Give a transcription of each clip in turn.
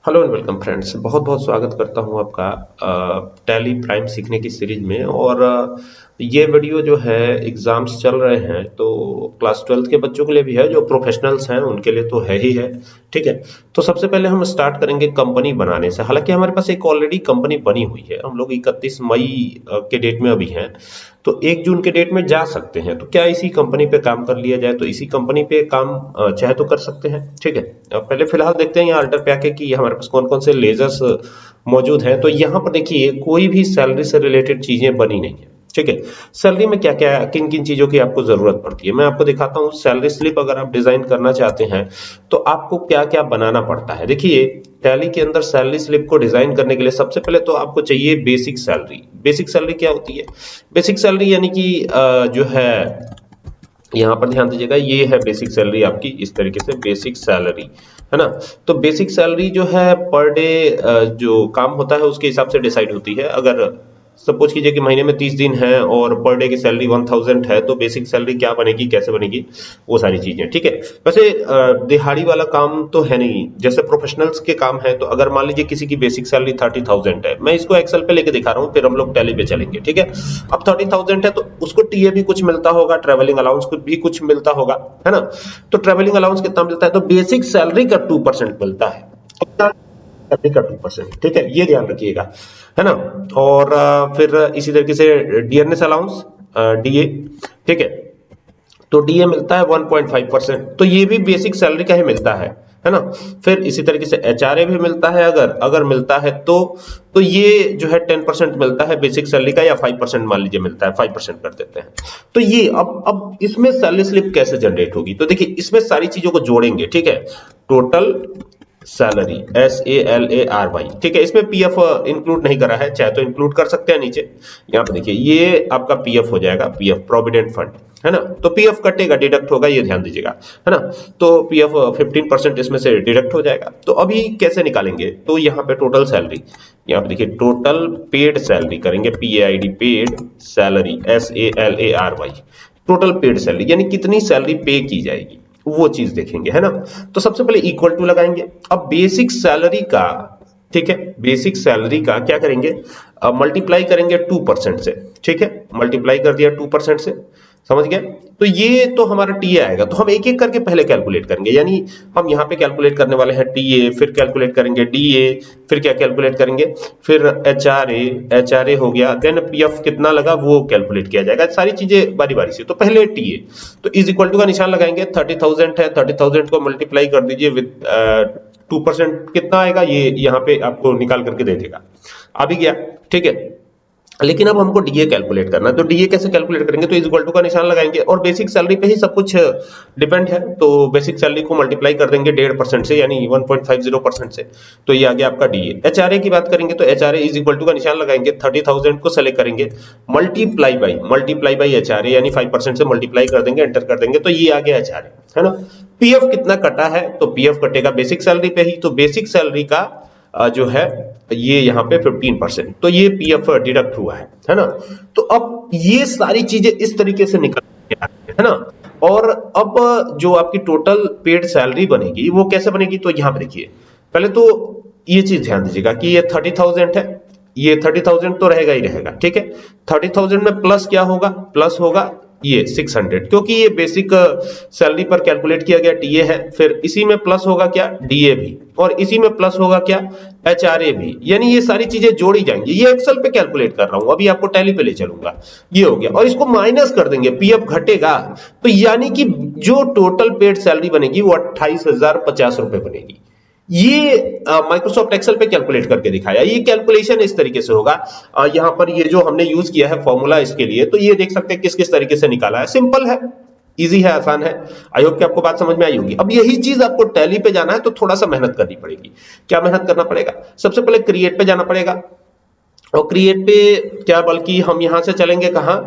Hello and welcome friends. बहुत बहुत स्वागत करता हूं आपका टैली प्राइम सीखने की सीरीज में। और ये वीडियो जो है एग्जाम्स चल रहे हैं तो क्लास 12 के बच्चों के लिए भी है, जो प्रोफेशनल्स हैं उनके लिए तो है ही है। ठीक है, तो सबसे पहले हम स्टार्ट करेंगे कंपनी बनाने से। हालांकि हमारे पास एक ऑलरेडी कंपनी बनी हुई है, हम लोग 31 मई के डेट में अभी हैं, तो 1 जून के डेट में जा सकते हैं। तो क्या इसी कंपनी पे काम कर लिया जाए? तो इसी कंपनी पे काम चाहे तो कर सकते हैं। ठीक है, अब पहले फिलहाल देखते हैं यहाँ अल्टर पे आके कि हमारे पास कौन कौन से लेजर्स मौजूद हैं। तो यहाँ पर देखिए कोई भी सैलरी से रिलेटेड चीजें बनी नहीं है। ठीक है, सैलरी में क्या क्या किन किन चीजों की आपको जरूरत पड़ती है मैं आपको दिखाता हूँ। सैलरी स्लिप अगर आप डिजाइन करना चाहते हैं तो आपको क्या क्या बनाना पड़ता है। देखिए, टैली के अंदर सैलरी स्लिप को डिजाइन करने के लिए सबसे पहले तो आपको चाहिए बेसिक सैलरी। बेसिक सैलरी क्या होती है? बेसिक सैलरी यानी कि जो है, यहाँ पर ध्यान दीजिएगा, ये है बेसिक सैलरी आपकी, इस तरीके से बेसिक सैलरी है ना। तो बेसिक सैलरी जो है पर डे जो काम होता है उसके हिसाब से डिसाइड होती है। अगर सपोज कीजिए कि महीने में 30 दिन है और पर डे की सैलरी 1000 है, तो बेसिक सैलरी क्या बनेगी, कैसे बनेगी, वो सारी चीजें। ठीक है, वैसे दिहाड़ी वाला काम तो है नहीं, जैसे प्रोफेशनल्स के काम है। तो अगर मान लीजिए किसी की बेसिक सैलरी 30,000 है, मैं इसको एक्सेल पे लेके दिखा रहा हूँ, फिर हम लोग टैली पे चलेंगे। ठीक है, अब 30,000 है तो उसको टीए भी कुछ मिलता होगा, ट्रेवलिंग अलाउंस भी कुछ मिलता होगा, है ना। तो ट्रेवलिंग अलाउंस कितना मिलता है? तो बेसिक सैलरी का 2% मिलता है। सैलरी का 2%, ठीक है, ये ध्यान रखिएगा, है ना। और फिर इसी तरीके से डियरनेस अलाउंस, डीए, ठीक है, तो डीए मिलता है 1.5%। तो ये भी बेसिक सैलरी का ही मिलता है ना। फिर इसी तरीके से एचआरए भी मिलता है, अगर अगर मिलता है तो ये जो है 10% मिलता है बेसिक सैलरी का, या 5% मान लीजिए मिलता है, 5% कर देते हैं। तो ये अब इसमें सैलरी स्लिप कैसे जनरेट होगी? तो देखिए, इसमें सारी चीजों को जोड़ेंगे। ठीक है, टोटल सैलरी, SALARY, ठीक है। इसमें पीएफ इंक्लूड नहीं करा है, चाहे तो इंक्लूड कर सकते हैं नीचे। यहाँ पे देखिए, ये आपका पीएफ हो जाएगा, पीएफ प्रोविडेंट फंड, है ना। तो पीएफ कटेगा, डिडक्ट होगा, ये ध्यान दीजिएगा, है ना। तो पीएफ 15% इसमें से डिडक्ट हो जाएगा। तो अभी कैसे निकालेंगे? तो यहाँ पे टोटल सैलरी, यहाँ पे देखिए टोटल पेड सैलरी करेंगे, PAID, paid salary, SALARY, total paid salary यानी कितनी सैलरी पे की जाएगी, वो चीज देखेंगे, है ना। तो सबसे पहले इक्वल टू लगाएंगे। अब बेसिक सैलरी का, ठीक है, बेसिक सैलरी का क्या करेंगे, मल्टीप्लाई करेंगे 2% से। ठीक है, मल्टीप्लाई कर दिया 2% से, समझ गया। तो ये तो हमारा टीए आएगा। तो हम एक एक करके पहले कैलकुलेट करेंगे, यानी हम यहाँ पे कैलकुलेट करने वाले हैं टीए, फिर कैलकुलेट करेंगे डीए, फिर क्या कैलकुलेट करेंगे, फिर एचआरए, एचआरए हो गया, देन पीएफ कितना लगा वो कैलकुलेट किया जाएगा, सारी चीजें बारी बारी से। तो पहले टीए, तो इज इक्वल टू का निशान लगाएंगे, 30,000 है, 30,000 को मल्टीप्लाई कर दीजिए विद 2%, कितना आएगा ये यहाँ पे आपको निकाल करके दे देगा, आ भी गया। ठीक है, लेकिन अब हमको डीए कैलकुलेट करना है। तो डीए कैसे कैलकुलेट करेंगे? तो इज इक्वल टू का निशान लगाएंगे, और बेसिक सैलरी पे ही सब कुछ डिपेंड है। तो बेसिक सैलरी को मल्टीप्लाई कर देंगे 1.5% से, यानी 1.50% से, तो ये आ गया आपका डीए। एचआरए की बात करेंगे तो एचआरए इज इक्वल टू का निशान लगाएंगे, 30,000 को सेलेक्ट करेंगे, मल्टीप्लाई बाई एचआरए, यानी 5% से मल्टीप्लाई कर देंगे, एंटर कर देंगे, तो ये आ गया एचआरए, है ना। पीएफ कितना कटा है? तो पीएफ कटेगा बेसिक सैलरी पे ही, तो बेसिक सैलरी का जो है ये यहाँ पे 15%, तो ये पीएफ डिडक्ट हुआ है ना। तो अब ये सारी चीजें इस तरीके से निकल के आ रही है ना। और अब जो आपकी टोटल पेड सैलरी बनेगी वो कैसे बनेगी? तो यहाँ पे देखिए, पहले तो ये चीज ध्यान दीजिएगा कि ये 30,000 है, ये 30,000 तो रहेगा ही रहेगा। ठीक है, 30,000 में प्लस क्या होगा? प्लस होगा ये 600, क्योंकि ये बेसिक सैलरी पर कैलकुलेट किया गया टीए है। फिर इसी में प्लस होगा क्या? डीए भी, और इसी में प्लस होगा क्या? एचआरए भी, यानी ये सारी चीजें जोड़ी जाएंगी। ये एक्सेल पे कैलकुलेट कर रहा हूं, अभी आपको टैली पे ले चलूंगा। ये हो गया, और इसको माइनस कर देंगे, पीएफ घटेगा, तो यानी कि जो टोटल पेड सैलरी बनेगी वो 28,050 रुपए बनेगी। ये माइक्रोसॉफ्ट एक्सेल पे कैलकुलेट करके दिखाया। ये कैलकुलेशन इस तरीके से होगा। यहाँ पर ये जो हमने यूज किया है फॉर्मूला इसके लिए, तो ये देख सकते हैं किस किस तरीके से निकाला है। सिंपल है, इजी है, आसान है। आई होप कि आपको बात समझ में आई होगी। अब यही चीज आपको टैली पे जाना है तो थोड़ा सा मेहनत करनी पड़ेगी। क्या मेहनत करना पड़ेगा? सबसे पहले क्रिएट पे जाना पड़ेगा, और क्रिएट पे क्या, बल्कि हम यहां से चलेंगे कहां,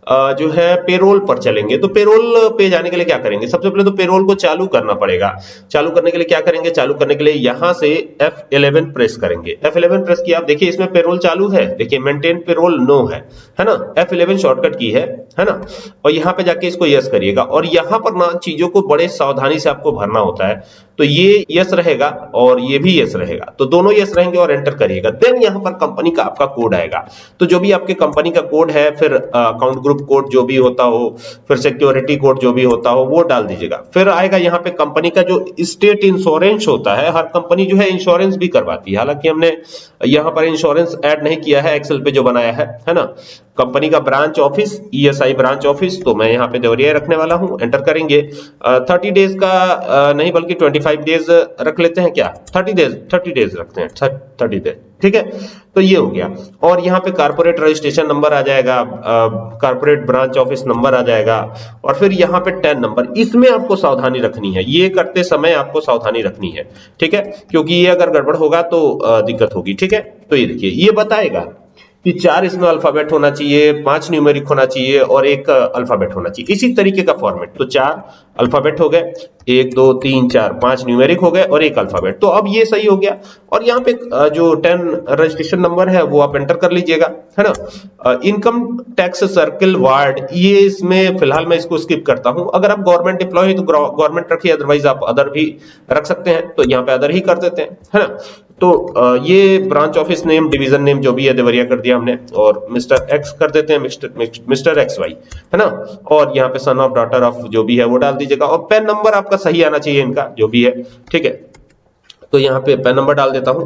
जो है पेरोल पर चलेंगे। तो पेरोल पे जाने के लिए क्या करेंगे, सबसे पहले तो पेरोल को चालू करना पड़ेगा। चालू करने के लिए क्या करेंगे, चालू करने के लिए यहां से F11 प्रेस करेंगे। F11 प्रेस किया, आप देखिए इसमें पेरोल चालू है, देखिए मेंटेन पेरोल नो है ना। F11 शॉर्टकट की है ना। और यहाँ पे जाके इसको यस करिएगा, और यहाँ पर ना चीजों को बड़े सावधानी से आपको भरना होता है। तो ये यस रहेगा और ये भी यस रहेगा, तो दोनों यस रहेंगे और एंटर करिएगा। देन यहाँ पर कंपनी का आपका कोड आएगा, तो जो भी आपके कंपनी का कोड है, फिर अकाउंट ग्रुप कोड जो भी होता हो, फिर सिक्योरिटी कोड जो भी होता हो वो डाल दीजिएगा। फिर आएगा यहाँ पे कंपनी का जो स्टेट इंश्योरेंस होता है, हर कंपनी जो है इंश्योरेंस भी करवाती है, हालांकि हमने यहाँ पर इंश्योरेंस ऐड नहीं किया है एक्सेल पे जो बनाया है ना। कंपनी का branch office, ESI branch office, तो मैं यहाँ पे देवरिया रखने वाला हूँ, एंटर करेंगे। 30 डेज का नहीं बल्कि 25 डेज रख लेते हैं क्या, 30 डेज रखते हैं, 30 डेज, ठीक है। तो ये हो गया, और यहाँ पे कारपोरेट रजिस्ट्रेशन नंबर आ जाएगा, कारपोरेट ब्रांच ऑफिस नंबर आ जाएगा, और फिर यहाँ पे 10 नंबर। इसमें आपको सावधानी रखनी है, ये करते समय आपको सावधानी रखनी है, ठीक है, क्योंकि ये अगर गड़बड़ होगा तो दिक्कत होगी, ठीक है। तो ये देखिए ये बताएगा कि 4 इसमें अल्फाबेट होना चाहिए, 5 न्यूमेरिक होना चाहिए और 1 अल्फाबेट होना चाहिए, इसी तरीके का फॉर्मेट। तो 4 अल्फाबेट हो गए, 1 2 3 4 5 न्यूमेरिक हो गए और 1 अल्फाबेट। तो अब ये सही हो गया, और यहाँ पे जो 10 रजिस्ट्रेशन नंबर है वो आप एंटर कर लीजिएगा, है ना। इनकम टैक्स सर्किल वार्ड, ये इसमें फिलहाल मैं इसको स्किप करता हूं। अगर आप गवर्नमेंट एम्प्लॉय तो गवर्नमेंट रखिए, अदरवाइज आप अदर भी रख सकते हैं, तो यहाँ पे अदर ही कर देते हैं, है ना। तो ये branch office name, division name जो भी है देवरिया कर दिया हमने, और मिस्टर एक्स कर देते हैं, मिस्टर एक्स वाई, है ना। और यहाँ पे सन ऑफ डॉटर ऑफ जो भी है वो डाल दीजिएगा, और पैन नंबर आपका सही आना चाहिए इनका जो भी है, ठीक है। तो यहाँ पे पैन नंबर डाल देता हूं,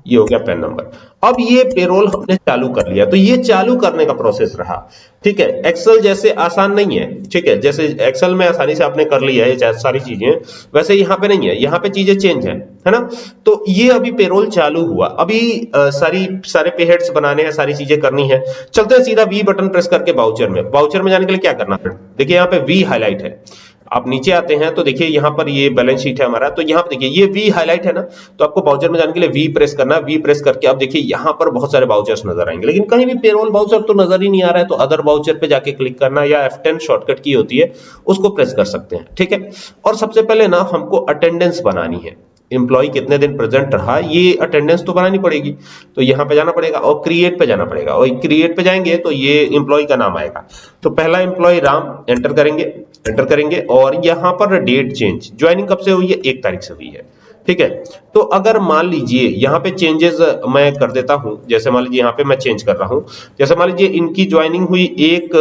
ये हो गया पैन नंबर। अब ये पेरोल हमने चालू कर लिया, तो ये चालू करने का प्रोसेस रहा, ठीक है। एक्सेल जैसे आसान नहीं है, ठीक है, जैसे एक्सेल में आसानी से आपने कर लिया है ये सारी चीजें, वैसे यहाँ पे नहीं है, यहाँ पे चीजें चेंज है ना। तो ये अभी पेरोल चालू हुआ, अभी सारे पे हेड्स बनाने हैं, सारी चीजें करनी है। चलते हैं सीधा वी बटन प्रेस करके बाउचर में जाने के लिए क्या करना है, देखिए यहाँ पे वी हाईलाइट है। आप नीचे आते हैं तो देखिए यहाँ पर ये बैलेंस शीट है हमारा, तो यहाँ पे देखिए ये वी हाईलाइट है ना, तो आपको बाउचर में जाने के लिए वी प्रेस करना है। वी प्रेस करके अब देखिए यहाँ पर बहुत सारे बाउचर्स नजर आएंगे, लेकिन कहीं भी पेरोल बाउचर तो नजर ही नहीं आ रहा है, तो अदर बाउचर पे जाके क्लिक करना, या F10 शॉर्टकट की होती है उसको प्रेस कर सकते हैं, ठीक है। और सबसे पहले ना हमको अटेंडेंस बनानी है, एम्प्लॉय कितने दिन प्रेजेंट रहा, ये अटेंडेंस तो बनानी पड़ेगी। तो यहाँ पे जाना पड़ेगा और क्रिएट पे जाना पड़ेगा, और क्रिएट पे जाएंगे तो ये एम्प्लॉय का नाम आएगा। तो पहला एम्प्लॉय राम, एंटर करेंगे और यहाँ पर डेट चेंज, ज्वाइनिंग कब से हुई है, 1 तारीख से हुई है, ठीक है। तो अगर मान लीजिए यहाँ पे चेंजेस मैं कर देता हूं, जैसे मान लीजिए यहाँ पे मैं चेंज कर रहा हूं, जैसे मान लीजिए इनकी ज्वाइनिंग हुई 1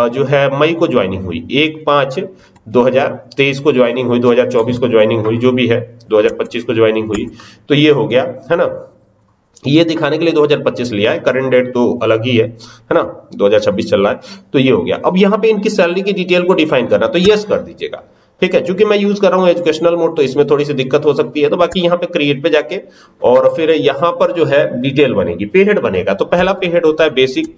जो है मई को ज्वाइनिंग हुई, 1/5/2023 को ज्वाइनिंग हुई, 2024 को ज्वाइनिंग हुई, जो भी है 2025 को ज्वाइनिंग हुई, तो ये हो गया, है ना। ये दिखाने के लिए 2025 लिया है, करंट डेट तो अलग ही है ना, 2026 चल रहा है। तो ये हो गया। अब यहाँ पे इनकी सैलरी की डिटेल को डिफाइन करना, तो यस कर दीजिएगा, ठीक है। क्योंकि मैं यूज कर रहा हूँ एजुकेशनल मोड, तो इसमें थोड़ी सी दिक्कत हो सकती है। तो बाकी यहाँ पे क्रिएट पे जाके और फिर यहाँ पर जो है डिटेल बनेगी, पे हेड बनेगा। तो पहला पे हेड होता है बेसिक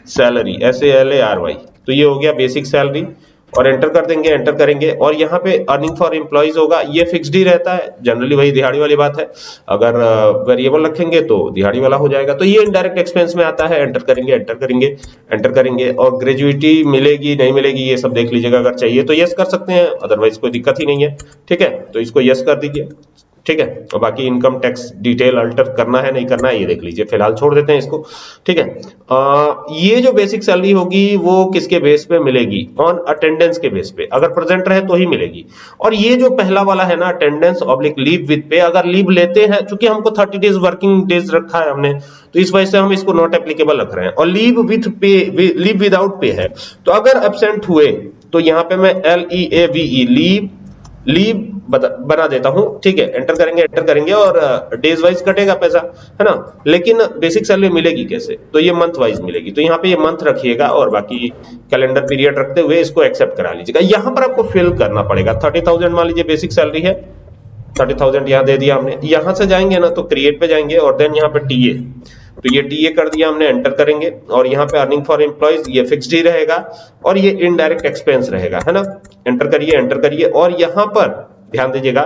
सैलरी, SALARY, तो ये हो गया बेसिक सैलरी, और एंटर कर देंगे, एंटर करेंगे। और यहाँ पे अर्निंग फॉर एम्प्लॉइज होगा, ये फिक्स्ड ही रहता है जनरली, वही दिहाड़ी वाली बात है। अगर वेरिएबल रखेंगे तो दिहाड़ी वाला हो जाएगा। तो ये इनडायरेक्ट एक्सपेंस में आता है, एंटर करेंगे। और ग्रेजुएटी मिलेगी नहीं मिलेगी ये सब देख लीजिएगा, अगर चाहिए तो यस कर सकते हैं, अदरवाइज कोई दिक्कत ही नहीं है, ठीक है। तो इसको यस कर दीजिए, ठीक है। और बाकी इनकम टैक्स डिटेल अल्टर करना है नहीं करना है ये देख लीजिए, फिलहाल छोड़ देते हैं इसको, ठीक है। ये जो बेसिक सैलरी होगी वो किसके बेस पे मिलेगी, ऑन अटेंडेंस के बेस पे, अगर प्रेजेंट रहे तो ही मिलेगी। और ये जो पहला वाला है ना, अटेंडेंस ऑब्लिक लीव विद पे, अगर लीव लेते हैं, चूंकि हमको 30 डेज वर्किंग डेज रखा है हमने, तो इस वजह से हम इसको नॉट एप्लीकेबल रख रहे हैं। और लीव विद पे, लीव विदाउट पे है, तो अगर एब्सेंट हुए तो यहाँ पे मैं LEAVE लीव बना देता हूं, ठीक है। एंटर करेंगे और डेज वाइज कटेगा पैसा, है ना। लेकिन बेसिक सैलरी मिलेगी कैसे, तो ये मंथ वाइज मिलेगी। तो यहाँ पे ये मंथ रखिएगा और बाकी कैलेंडर पीरियड रखते हुए इसको एक्सेप्ट करा लीजिएगा। यहाँ पर आपको फिल करना पड़ेगा, 30,000 मान लीजिए बेसिक सैलरी है, 30,000 यहाँ दे दिया हमने। यहाँ से जाएंगे ना तो क्रिएट पे जाएंगे और देन यहाँ पे टीए, तो ये टीए कर दिया हमने, एंटर करेंगे। और यहाँ पे अर्निंग फॉर एम्प्लॉइज ये फिक्स्ड ही रहेगा, और ये इनडायरेक्ट एक्सपेंस रहेगा, है ना। एंटर करिए और यहाँ पर ध्यान दीजिएगा,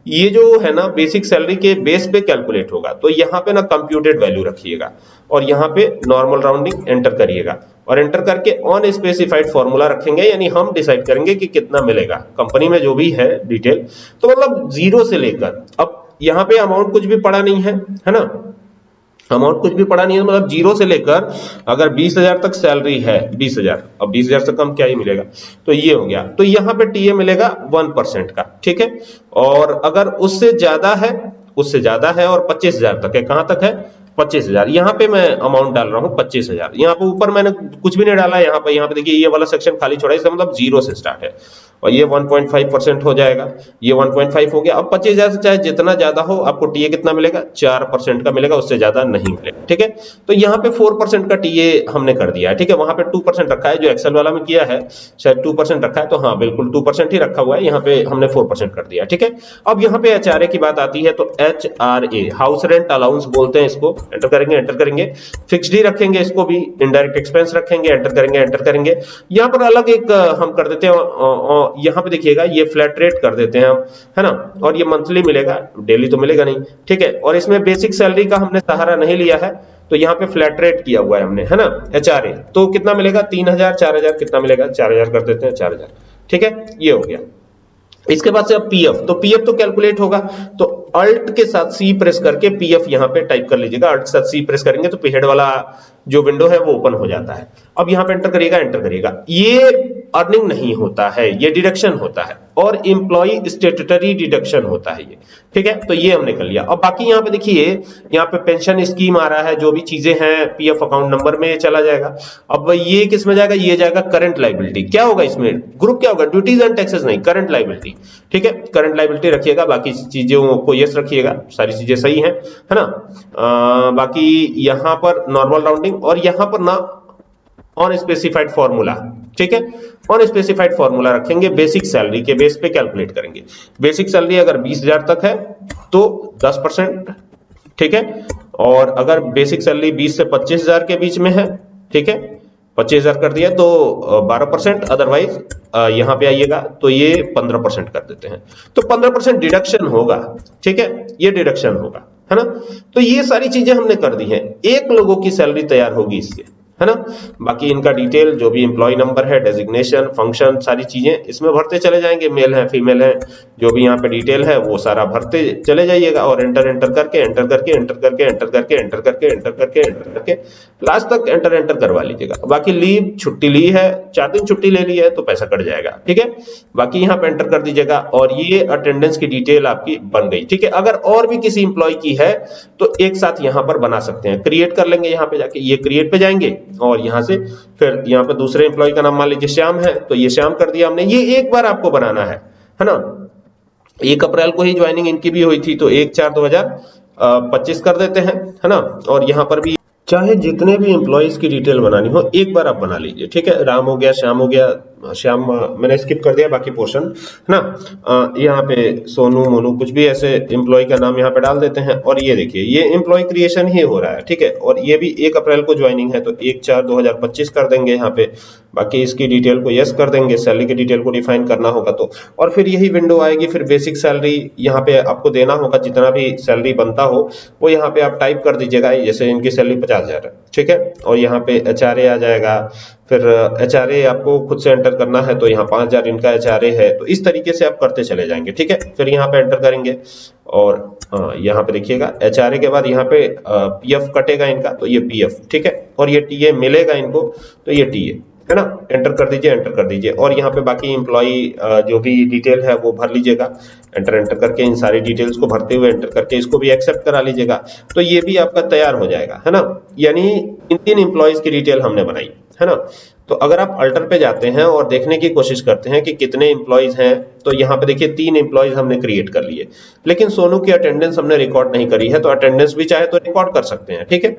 ये जो है ना बेसिक सैलरी के बेस पे कैलकुलेट होगा, तो यहाँ पे ना कंप्यूटेड वैल्यू रखिएगा और यहाँ पे नॉर्मल राउंडिंग एंटर करिएगा और एंटर करके ऑन स्पेसिफाइड फॉर्मूला रखेंगे, यानी हम डिसाइड करेंगे कि कितना मिलेगा कंपनी में जो भी है डिटेल। तो मतलब जीरो से लेकर, अब यहाँ पे अमाउंट कुछ भी पड़ा नहीं है ना, अमाउंट कुछ भी पड़ा नहीं है, मतलब जीरो से लेकर अगर 20,000 तक सैलरी है, 20,000, अब 20,000 से कम क्या ही मिलेगा, तो ये हो गया। तो यहाँ पे टीए मिलेगा 1% का, ठीक है। और अगर उससे ज्यादा है, और 25,000 तक है, कहां तक है, 25,000, यहाँ पे मैं अमाउंट डाल रहा हूँ 25,000, यहाँ पे ऊपर मैंने कुछ भी नहीं डाला, यहाँ पे देखिए ये वाला सेक्शन खाली छोड़ा है, इसका मतलब जीरो से स्टार्ट है और ये 1.5% हो जाएगा, ये 1.5 हो गया। अब 25,000 से चाहे जितना ज्यादा हो, आपको टीए कितना मिलेगा, 4% का मिलेगा, उससे ज्यादा नहीं मिलेगा, ठीक है। तो यहाँ पे 4% का टीए हमने कर दिया है, ठीक है। वहां पे 2% रखा है, जो एक्सेल वाला में किया है शायद 2% रखा है, तो हाँ बिल्कुल 2% ही रखा हुआ है, यहाँ पे हमने 4% कर दिया, ठीक है। अब यहाँ पे एचआरए की बात आती है, तो एचआरए हाउस रेंट अलाउंस बोलते हैं इसको, एंटर करेंगे, फिक्स्ड ही रखेंगे इसको भी, इनडायरेक्ट एक्सपेंस रखेंगे, एंटर करेंगे। यहाँ पर अलग एक हम कर देते हैं, यहाँ पे देखिएगा ये फ्लैट रेट कर देते हैं हम, है ना, और ये मंथली मिलेगा, डेली तो मिलेगा नहीं, ठीक है। और इसमें बेसिक सैलरी का हमने सहारा नहीं लिया है, तो यहाँ पे फ्लैट रेट किया हुआ है हमने, है ना, एचआरए। तो कितना मिलेगा, 3,000, 4,000, कितना मिलेगा, 4,000 कर देते हैं, 4,000, ठीक है, ये हो गया। इसके बाद से अब पीएफ, तो पीएफ तो कैलकुलेट होगा, तो अल्ट के साथ सी प्रेस करके पीएफ यहाँ पे टाइप कर लीजिएगा, अल्ट के साथ सी प्रेस करेंगे तो पीहेड वाला जो विंडो है वो ओपन हो जाता है। अब यहाँ पे एंटर करिएगा, ये अर्निंग नहीं होता है, ये डिडक्शन होता है, और एम्प्लॉय स्टेट्यूटरी डिडक्शन होता है ये, ठीक है। तो ये हमने कर लिया। अब बाकी यहाँ पे देखिए, यहाँ पे पेंशन स्कीम आ रहा है, जो भी चीजें हैं पीएफ अकाउंट नंबर में चला जाएगा। अब ये किस में जाएगा, ये जाएगा करंट लायबिलिटी। क्या होगा इसमें, ग्रुप क्या होगा, ड्यूटीज एंड टैक्सेस नहीं, करंट लायबिलिटी, ठीक है। करंट लायबिलिटी रखिएगा, बाकी चीजों को यस रखिएगा, सारी चीजें सही है ना। बाकी यहाँ पर नॉर्मल राउंडिंग, और यहाँ पर ना ऑन स्पेसिफाइड फॉर्मूला, ठीक है, ऑन स्पेसिफाइड फॉर्मूला रखेंगे, बेसिक सैलरी के बेस पे कैलकुलेट करेंगे। बेसिक सैलरी अगर 20,000 तक है तो 10%, ठीक है। और अगर बेसिक सैलरी 20 से 25,000 के बीच में है, ठीक है, 25,000 कर दिया तो 12%, अदरवाइज यहाँ पे आइएगा तो ये 15% कर देते हैं, तो 15% डिडक्शन होगा, ठीक है, ये डिडक्शन होगा, है ना। तो ये सारी चीजें हमने कर दी हैं, एक लोगों की सैलरी तैयार होगी इससे, है ना। बाकी इनका डिटेल जो भी एम्प्लॉय नंबर है, डेजिग्नेशन, फंक्शन, सारी चीजें इसमें भरते चले जाएंगे, मेल है फीमेल है, जो भी यहाँ पे डिटेल है वो सारा भरते चले जाइएगा, और एंटर करके लास्ट तक एंटर करवा लीजिएगा। बाकी लीव, छुट्टी ली है, 4 दिन छुट्टी ले ली है तो पैसा कट जाएगा, ठीक है। बाकी यहाँ पे एंटर कर दीजिएगा, और ये अटेंडेंस की डिटेल आपकी बन गई, ठीक है। अगर और भी किसी एम्प्लॉय की है तो एक साथ यहाँ पर बना सकते हैं, क्रिएट कर लेंगे, यहाँ पे जाके ये क्रिएट पे जाएंगे और यहाँ से फिर यहाँ पे दूसरे एम्प्लॉय का नाम मान लीजिए श्याम है, तो ये श्याम कर दिया हमने। ये एक बार आपको बनाना है ना। 1 अप्रैल को ही ज्वाइनिंग इनकी भी हुई थी, तो 1/4/2025 कर देते हैं, है ना। और यहाँ पर भी चाहे जितने भी एम्प्लॉइज की डिटेल बनानी हो एक बार आप बना लीजिए, ठीक है। राम हो गया, श्याम हो गया, श्याम मैंने स्किप कर दिया बाकी पोर्शन, है ना। यहाँ पे सोनू, मोनू, कुछ भी ऐसे एम्प्लॉय का नाम यहाँ पे डाल देते हैं, और ये देखिए ये एम्प्लॉय क्रिएशन ही हो रहा है, ठीक है। और ये भी 1 अप्रैल को ज्वाइनिंग है, तो 1/4/2025 कर देंगे यहाँ पे। बाकी इसकी डिटेल को यस कर देंगे, सैलरी की डिटेल को डिफाइन करना होगा तो, और फिर यही विंडो आएगी। फिर बेसिक सैलरी यहाँ पे आपको देना होगा, जितना भी सैलरी बनता हो वो यहाँ पे आप टाइप कर दीजिएगा, जैसे इनकी सैलरी 50,000 है, ठीक है। और यहाँ पे एचआरए आ जाएगा, फिर एचआरए आपको खुद से एंटर करना है, तो यहाँ 5,000 इनका एचआरए है, तो इस तरीके से आप करते चले जाएंगे, ठीक है। फिर यहाँ पे एंटर करेंगे, और यहाँ पे देखिएगा एचआरए के बाद यहाँ पे पीएफ कटेगा इनका, तो ये पीएफ, ठीक है। और ये टीए मिलेगा इनको, तो ये टीए, है ना। एंटर कर दीजिए, और यहाँ पे बाकी एम्प्लॉय जो भी डिटेल है वो भर लीजिएगा, एंटर करके इन सारी डिटेल्स को भरते हुए एंटर करके इसको भी एक्सेप्ट करा लीजिएगा, तो ये भी आपका तैयार हो जाएगा, है ना। यानी इन 3 एम्प्लॉयज की डिटेल हमने बनाई, है ना। तो अगर आप अल्टर पे जाते हैं और देखने की कोशिश करते हैं कि कितने एम्प्लॉयज हैं, तो यहाँ पे देखिए 3 एम्प्लॉयज हमने क्रिएट कर लिए, लेकिन सोनू की अटेंडेंस हमने रिकॉर्ड नहीं करी है, तो अटेंडेंस भी चाहे तो रिकॉर्ड कर सकते हैं, ठीक है।